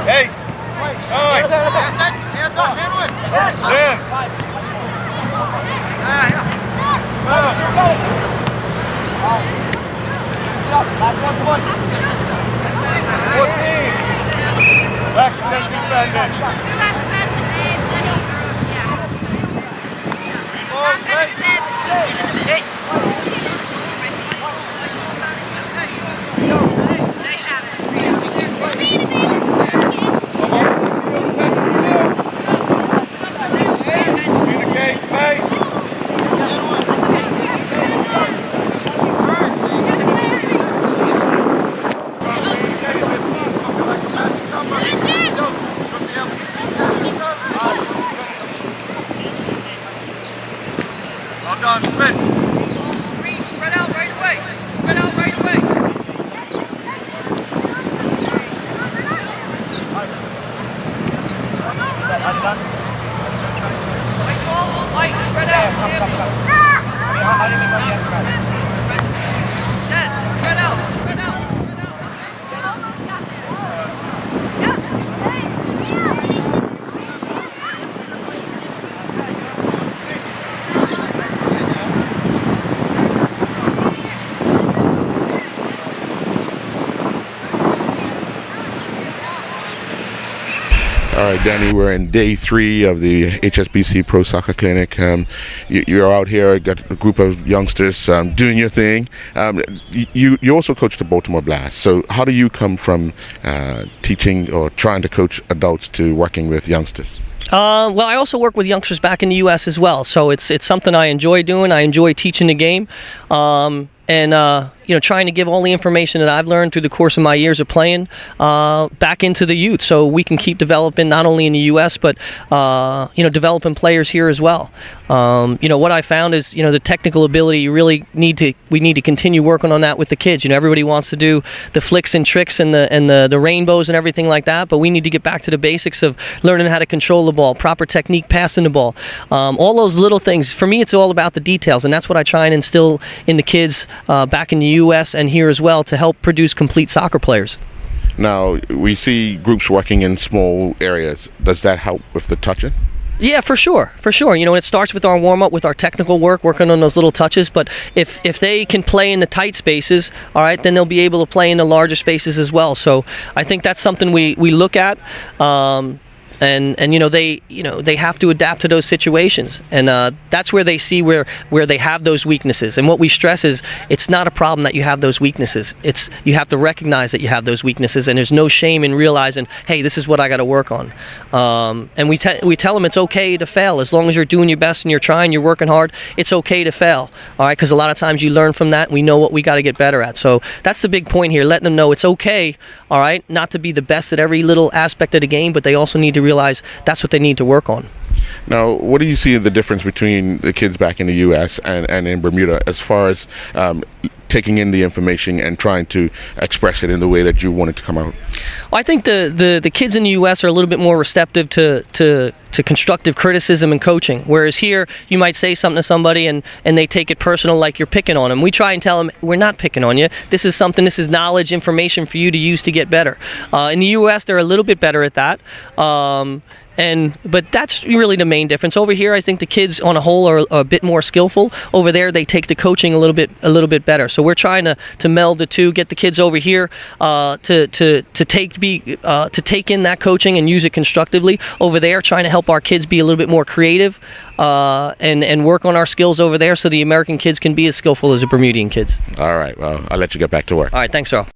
Hey! Nine! Hands up, handle it! 10! Last one, come on. 14! Excellent defending! Hey! Communicate tight! Well done, Smith. Reed, spread out right away. Spread out right away. White ball, white, spread out, Samuel. Yes, spread out, spread out, spread out. All right, Danny, we're in day 3 of the HSBC Pro Soccer Clinic. You're out here, got a group of youngsters doing your thing. You also coach the Baltimore Blast. So how do you come from teaching or trying to coach adults to working with youngsters? Well, I also work with youngsters back in the U.S. as well, so it's something I enjoy doing. I enjoy teaching the game, and trying to give all the information that I've learned through the course of my years of playing back into the youth, so we can keep developing not only in the U.S. but developing players here as well. What I found is the technical ability. We need to continue working on that with the kids. Everybody wants to do the flicks and tricks and the rainbows and everything like that, but we need to get back to the basics of learning how to control the ball, proper technique passing the ball, all those little things. For me, it's all about the details, and that's what I try and instill in the kids back in the U.S. and here as well to help produce complete soccer players. Now, we see groups working in small areas. Does that help with the touching? Yeah, for sure. It starts with our warm-up, with our technical work, working on those little touches. But if they can play in the tight spaces, all right, then they'll be able to play in the larger spaces as well. So I think that's something we look at. And they have to adapt to those situations, and that's where they see where they have those weaknesses. And what we stress is it's not a problem that you have those weaknesses. It's you have to recognize that you have those weaknesses, and there's no shame in realizing, hey, this is what I got to work on. And we tell them it's okay to fail as long as you're doing your best and you're trying, you're working hard. It's okay to fail, all right? Because a lot of times you learn from that. And we know what we got to get better at. So that's the big point here, letting them know it's okay, all right, not to be the best at every little aspect of the game, but they also need to realize that's what they need to work on. Now, what do you see the difference between the kids back in the U.S. and in Bermuda as far as taking in the information and trying to express it in the way that you want it to come out? Well, I think the kids in the U.S. are a little bit more receptive to constructive criticism and coaching, whereas here you might say something to somebody and they take it personal, like you're picking on them. We try and tell them, we're not picking on you. This is knowledge, information for you to use to get better. In the U.S., they're a little bit better at that. But that's really the main difference. Over here, I think the kids on a whole are a bit more skillful. Over there, they take the coaching a little bit better. So we're trying to meld the two, get the kids over here to take in that coaching and use it constructively. Over there, trying to help our kids be a little bit more creative and work on our skills over there, so the American kids can be as skillful as the Bermudian kids. All right. Well, I'll let you get back to work. All right. Thanks, Earl.